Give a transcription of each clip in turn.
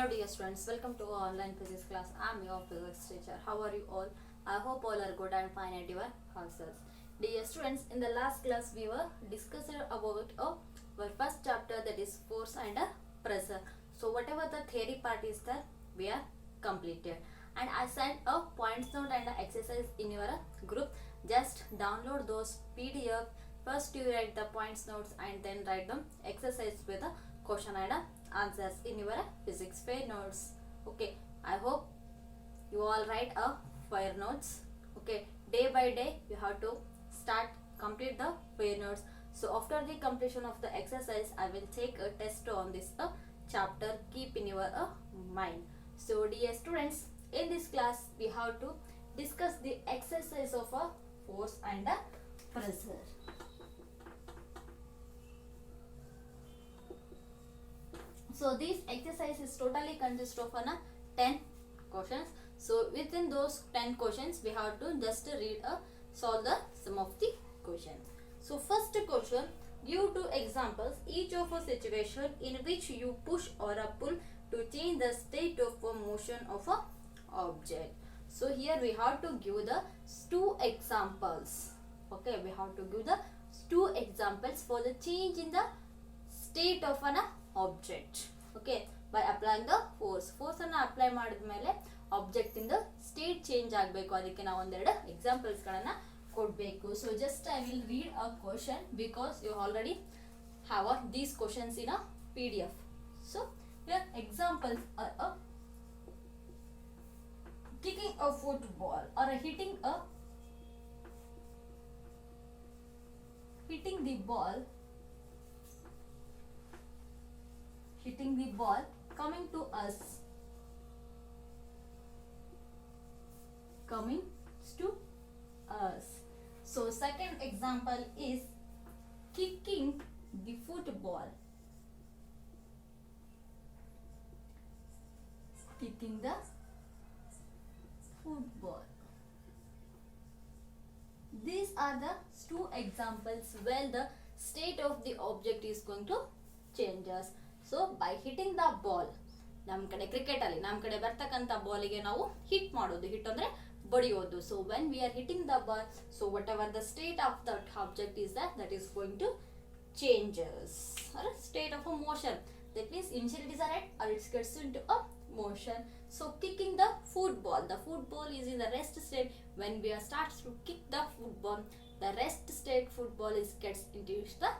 Hello dear students, welcome to our online physics class. I am your physics teacher. How are you all? I hope all are good and fine at your houses. Dear students, in the last class we were discussing about our first chapter, that is force and pressure. So whatever the theory part is there, we are completed. And I sent a points note and a exercise in your group. Just download those PDF. First you write the points notes and then write them exercise with a question and answers in your physics fair notes. Okay, I hope you all write a fair notes. Okay, day by day you have to start complete the fair notes. So after the completion of the exercise, I will take a test on this chapter. Keep in your mind. So dear students, in this class we have to discuss the exercise of a force and a pressure. So this exercise is totally consist of 10 questions. So within those 10 questions, we have to just read solve the sum of the question. So first question, give two examples each of a situation in which you push or a pull to change the state of a motion of a object. So here we have to give the two examples. Okay, we have to give the two examples for the change in the state of an object. Okay, by applying the force ಅನ್ನು apply ಮಾಡಿದ್ಮೇಲೆ object ಇಂದ state change ಆಗಬೇಕು. ಅದಕ್ಕೆ ನಾವು ಒಂದೆರಡು examples ಗಳನ್ನ ಕೊಡಬೇಕು. So just I will read a question because you already have these questions in a PDF. So here examples are kicking a football or hitting the ball coming to us So second example is kicking the football These are the two examples where the state of the object is going to change us. So by hitting the ball, ನಮ್ಮ ಕಡೆ cricket ಅಲ್ಲಿ ನಮ್ಮ ಕಡೆ ಬರ್ತಕ್ಕಂಥ ಬಾಲಿಗೆ ನಾವು hit ಮಾಡೋದು. Hit ಅಂದ್ರೆ ಬಡಿಯೋದು. So when we are hitting the ball, so whatever the state of that object is that is going to changes or state of a motion. That means initially it is a red or it gets into a motion. So kicking the football is in the rest state. When we are starts to kick the football, the rest state football is gets into the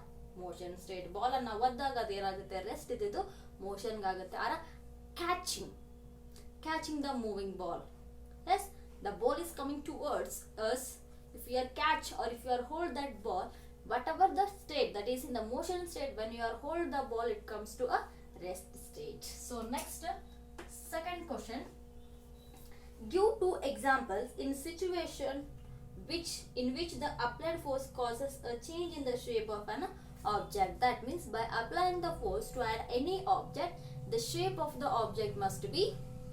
motion state. Ball ಅನ್ನ ಒದ್ದಾಗ ಅದು ಏನಾಗುತ್ತೆ, rest ಇದ್ದು motion ಆಗುತ್ತೆ. ಆರ catching the moving ball. Yes, the ball is coming towards us. If you are catch or if you are hold that ball, whatever the state that is in the motion state, when you are hold the ball, it comes to a rest state. So next, second question, give two examples in situation in which the applied force causes a change in the shape of an object. That means by applying the force to add any object, the shape of the object must be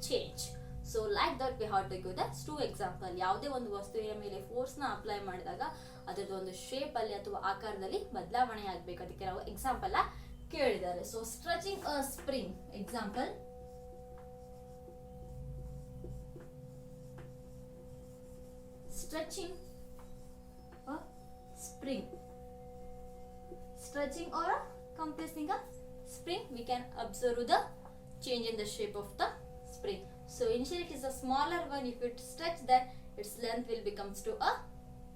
changed. So like that we have to give the two example. ಯಾವುದೇ ಒಂದು ವಸ್ತುವಿನ ಮೇಲೆ force ನ apply ಮಾಡಿದಾಗ ಅದರದ್ದು ಒಂದು shape ಅಲ್ಲಿ ಅಥವಾ ಆಕಾರದಲ್ಲಿ ಬದಲಾವಣೆ ಆಗಬೇಕು. ಅದಕ್ಕೆ ನಾವು ಎಕ್ಸಾಂಪಲ್ ಕೇಳಿದ್ದಾರೆ. So stretching a spring example, stretching or compressing a spring, we can observe the change in the shape of the spring. So initially it is a smaller one. If it stretch, that its length will becomes to a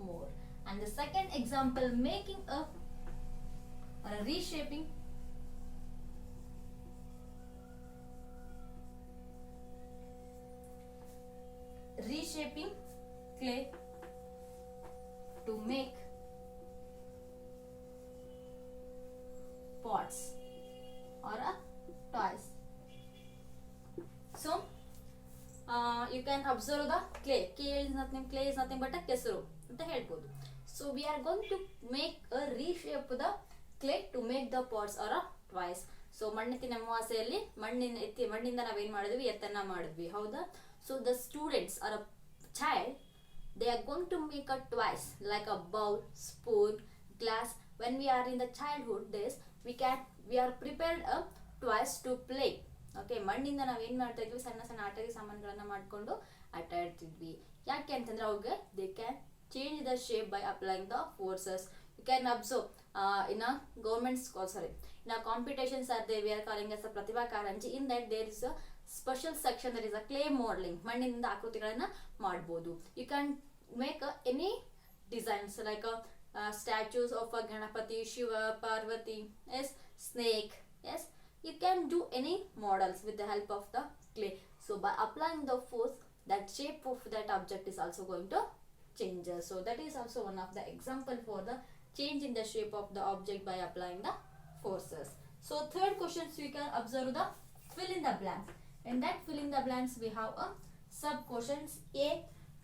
more. And the second example, making a or a reshaping clay to make pots or a toys. So you can observe the clay. Clay is nothing but a ಕೆಸರು ಅಂತ ಹೇಳ್ಬೋದು. So we are going to make a reshape the clay to make the pots or a toys. So ಮಣ್ಣೆತ್ತಿನ ಅಮಾವಾಸ್ಯೆಯಲ್ಲಿ ಮಣ್ಣಿಂದ ನಾವೇನ್ ಮಾಡಿದ್ವಿ, ಎತ್ತನ್ನ ಮಾಡಿದ್ವಿ, ಹೌದಾ? So the students or a child, they are going to make a toys like a bowl, spoon, glass. When we are in the childhood days, we are prepared a toys to play. Okay, ಮಣ್ಣಿಂದ ನಾವು ಏನು ಮಾಡ್ತಾ ಇದ್ವಿ, ಸಣ್ಣ ಸಣ್ಣ ಆಟದ ಸಾಮಾನುಗಳನ್ನ ಮಾಡಿಕೊಂಡು ಆಟ ಆಡ್ತಿದ್ವಿ. ಯಾಕೆ ಅಂತಂದ್ರೆ ಅವಾಗ they can change the shape by applying the forces. You can observe in a government school, sorry, in a competitions are there, we are calling as a pratibha karanji. In that there is a special section, there is a clay modeling, ಮಣ್ಣಿನಿಂದ ಆಕೃತಿಗಳನ್ನ ಮಾಡಬಹುದು. You can make any designs like statues of a Ganapati, Shiva, Parvati, yes, snake, yes, you can do any models with the help of the clay. So by applying the force, that shape of that object is also going to change. So that is also one of the example for the change in the shape of the object by applying the forces. So third question, we can observe the fill in the blanks. In that fill in the blanks we have a sub questions. A,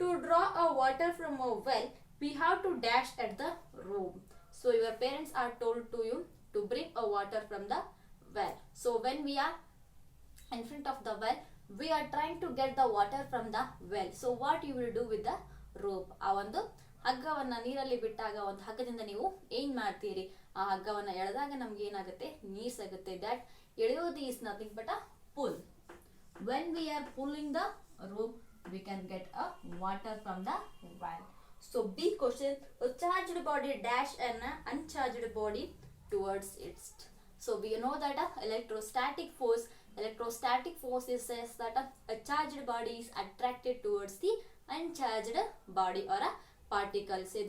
to draw a water from a well we have to dash at the room. So your parents are told to you to bring a water from the well. So when we are in front of the well, we are trying to get the water from the well. So what you will do with the rope? ಆ ಒಂದು ಹಗ್ಗವನ್ನ ನೀರಲ್ಲಿ ಬಿಟ್ಟಾಗ ಒಂದು ಹಗ್ಗದಿಂದ ನೀವು ಏನ್ ಮಾಡ್ತೀರಿ, ಆ ಹಗ್ಗವನ್ನ ಎಳೆದಾಗ ನಮ್ಗೆ ಏನಾಗುತ್ತೆ, ನೀರ್ ಸಿಗುತ್ತೆ. ದಟ್ ಎಳೆಯೋದು is nothing but a pull. When we are pulling the rope, we can get a water from the well. So B question, a charged body dash an uncharged body towards it. So we know that electrostatic force is says that a charged body is attracted towards the uncharged body or a particle. Say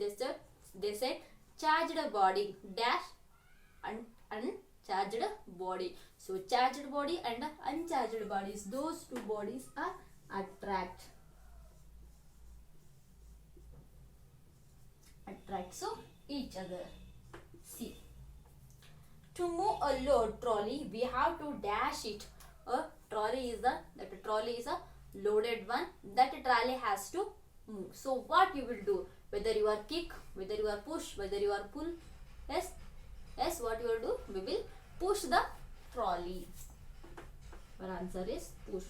they said charged body dash uncharged body. So charged body and uncharged bodies, those two bodies are attract so each other. See, to move a load trolley we have to dash it. A trolley is a loaded one, that trolley has to move. So what you will do, whether you are kick, whether you are push, whether you are pull, yes, what you will do, we will push the trolley. Our answer is push.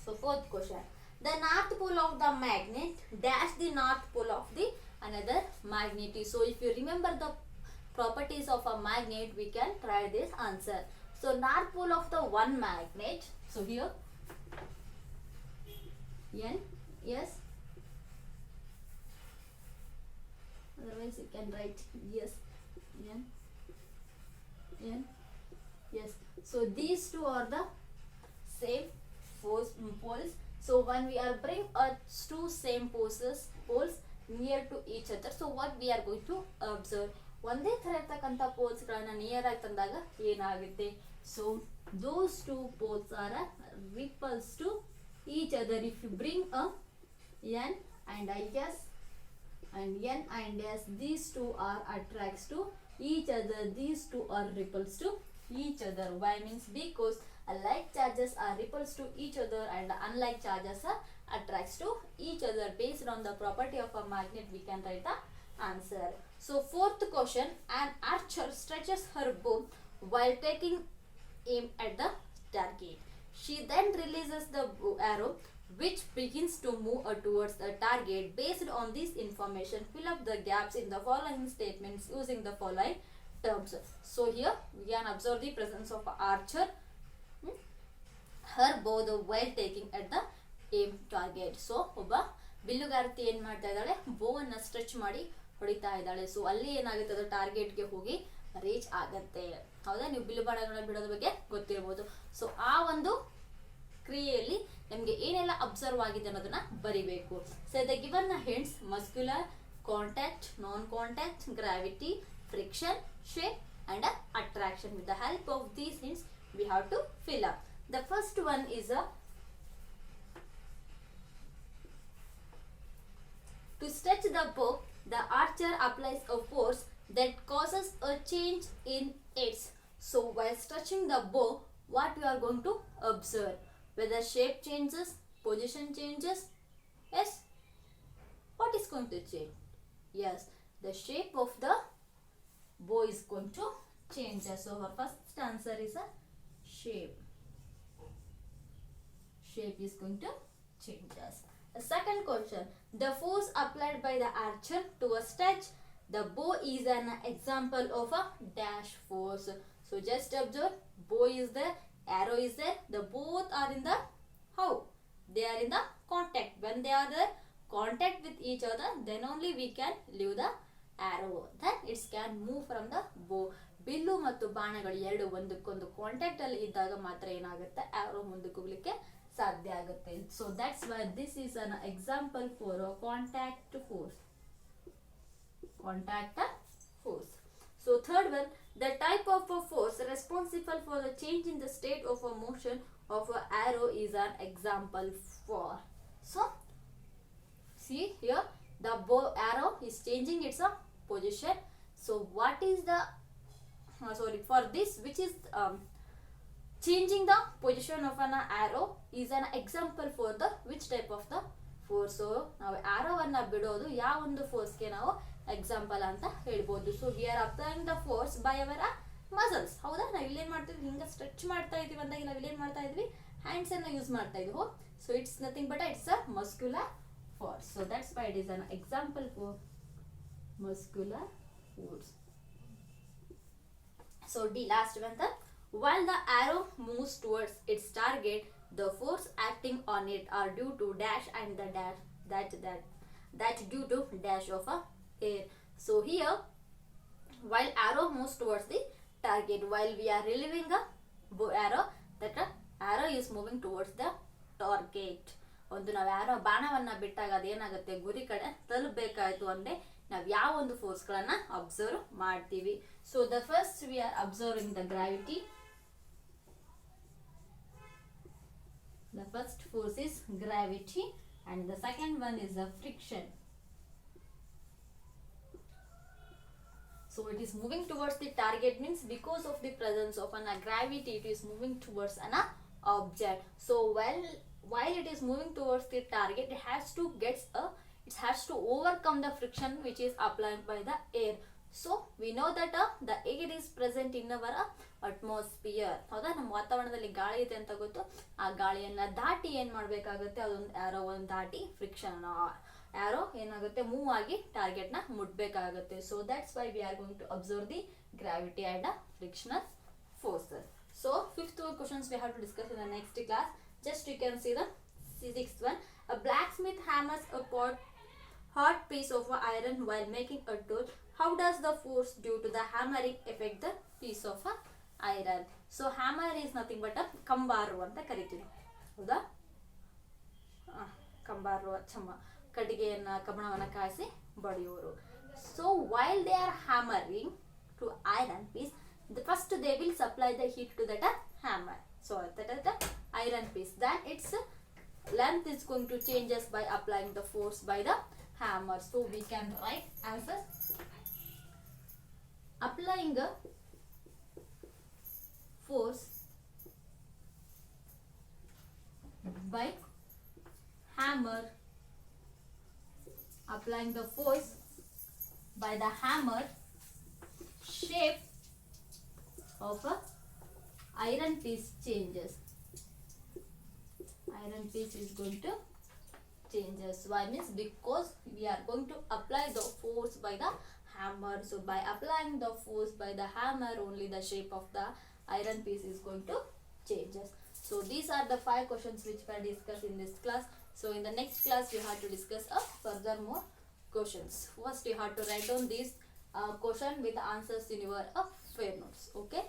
So fourth question, the north pole of the magnet dash the north pole of the another magnet. So if you remember the properties of a magnet, we can try this answer. So north pole of the one magnet, so here N, yes, otherwise you can write yes, N, yes. So these two are the same poles. So when we are bring two same poles near to each other, so what we are going to observe, ಒಂದೇ ತರ ಇರ್ತಕ್ಕಂಥ poles ಗಳನ್ನ near ಆಗಿ ತಂದಾಗ ಏನಾಗುತ್ತೆ, so those two poles are repels to each other. If you bring a N and S and N and S, these two are attracts to each other, these two are repels to each other. Why means because like charges are repels to each other and unlike charges are attracts to each other. Based on the property of a magnet, we can write the answer. So fourth question, an archer stretches her bow while taking aim at the target. She then releases the arrow which begins to move towards the target. Based on this information, fill up the gaps in the following statements using the following terms. So here we can observe the presence of archer, her bow while taking at the aim target. So ಒಬ್ಬ ಬಿಲ್ಲುಗಾರತಿ ಏನ್ ಮಾಡ್ತಾ ಇದ್ದಾಳೆ, ಬೋವನ್ನ stretch ಮಾಡಿ ಹೊಡಿತಾ ಇದ್ದಾಳೆ. So ಅಲ್ಲಿ ಏನಾಗುತ್ತೆ, ಅದು ಟಾರ್ಗೆಟ್ಗೆ ಹೋಗಿ ರೀಚ್ ಆಗತ್ತೆ. ಹೌದಾ, ನೀವು ಬಿಲ್ಲು ಬಾಣಗಳನ್ನ ಬಿಡೋದ್ರ ಬಗ್ಗೆ ಗೊತ್ತಿರ್ಬೋದು. ಸೊ ಆ ಒಂದು ಕ್ರಿಯೆಯಲ್ಲಿ ನಮಗೆ ಏನೆಲ್ಲ ಅಬ್ಸರ್ವ್ ಆಗಿದೆ ಅನ್ನೋದನ್ನ ಬರಿಬೇಕು. So the given hints, muscular, contact, non contact, gravity, friction, shape and attraction. With the help of these hints we have to fill up. The first one is to stretch the bow, the archer applies a force that causes a change in its. So while stretching the bow, what we are going to observe, whether shape changes, position changes. Yes, what is going to change? Yes, the shape of the bow is going to change. So our first answer is a shape. Shape is going to change us. The second question, the force applied by the archer to a stretch the bow is an example of a dash force. So So just observe, bow is there, arrow is there, the both are in the how? They are in the contact. When they are there contact with each other, then only we can leave the arrow. Then it can move from the bow. Bill ಮತ್ತು ಬಾಣಗಳು ಎರಡು ಒಂದಕ್ಕೊಂದು contact ಅಲ್ಲಿ ಇದ್ದಾಗ ಮಾತ್ರ ಏನಾಗುತ್ತೆ, ಆರೋ ಮುಂದಕ್ಕೆ ಹೋಗ್ಲಿಕ್ಕೆ ಸಾಧ್ಯ ಆಗುತ್ತೆ. So that's why this is an example for contact force. Contact force. So third one, the type of a force responsible for the change in the state of a motion of an arrow is an example for. So see here, the bow arrow is changing its position. So what is the for this, which is changing the position of an arrow is an example for the which type of the force. So ನಾವು arrow ಅನ್ನ ಬಿಡೋದು ಯಾವ ಒಂದು force ಗೆ ನಾವು example ಅಂತ ಹೇಳ್ಬೋದು. So we are applying the force by our muscles. ಹೌದಾ, ನಾವು ಇಲ್ಲೇನ್ ಮಾಡ್ತಿದ್ವಿ, ಹಿಂಗ ಸ್ಟ್ರೆಚ್ ಮಾಡ್ತಾ ಇದೀವಿ ಅಂದಾಗ ನಾವು ಇಲ್ಲೇನ್ ಮಾಡ್ತಾ ಇದ್ವಿ, ಹ್ಯಾಂಡ್ಸ್ ಅನ್ನ ಯೂಸ್ ಮಾಡ್ತಾ ಇದ್ವು. So it's nothing but it's a muscular force. So that's why it is an example for muscular force. So D, last one, while the arrow moves towards its target, the force acting on it are due to dash and the dash that due to dash of a air. So here, while arrow moves towards the target, while we are relieving a bow arrow, that arrow is moving towards the target. ಒಂದು ನಾವು ಯಾರೋ ಬಾಣವನ್ನ ಬಿಟ್ಟಾಗ ಅದೇನಾಗುತ್ತೆ, ಗುರಿ ಕಡೆ ತಲುಪಬೇಕಾಯ್ತು ಅಂದ್ರೆ ನಾವು ಯಾವ ಒಂದು ಫೋರ್ಸ್ ಗಳನ್ನ ಅಬ್ಸರ್ವ್ ಮಾಡ್ತೀವಿ. So the first we are observing the gravity. The first force is gravity and the second one is the friction. So it is moving towards the target means because of the presence of an gravity it is moving towards an object. So while it is moving towards the target, it has to overcome the friction which is applied by the air. So we know that the air is present in our atmosphere. ಹೌದಾ, ನಮ್ಮ ವಾತಾವರಣದಲ್ಲಿ ಗಾಳಿ ಇದೆ ಅಂತ ಗೊತ್ತು. ಆ ಗಾಳಿಯನ್ನ ದಾಟಿ ಏನ್ ಮಾಡ್ಬೇಕಾಗುತ್ತೆ, ಅದೊಂದು ಆರೋ ಒಂದು ದಾಟಿ ಫ್ರಿಕ್ಷನ್ ಆರೋ ಏನಾಗುತ್ತೆ, ಮೂವ್ ಆಗಿ ಟಾರ್ಗೆಟ್ ನ ಮುಟ್ಬೇಕಾಗುತ್ತೆ. So that's why we are going to observe the gravity and frictional forces. So fifth questions we have to discuss in the next class. Just you can see the sixth one. A blacksmith hammers a hard piece of iron while making a tool. How does the force due to the hammering affect the piece of iron? So hammer is nothing but a Kambar ಅಂತ ಕರಿತೀವಿ. ಹೌದಾ, ಕಂಬಾರು ಚಮ್ಮ ಕಟ್ಟಿಗೆಯನ್ನ ಕಬ್ಬಣವನ್ನ ಕಾಯಿಸಿ ಬಡಿಯೋರು. So while they are hammering to iron piece, first they will supply the heat to that hammer. So that is the iron piece. Then its length is going to changes by applying the force by the hammer. So we can write as applying a force by hammer. Applying the force by the hammer, shape of a iron piece changes. Iron piece is going to changes. Why means because we are going to apply the force by the hammer. So by applying the force by the hammer, only the shape of the iron piece is going to changes. So these are the 5 questions which were discussed in this class. So in the next class you have to discuss further more questions. First you have to write down these question with the answers in your fair notes. Okay.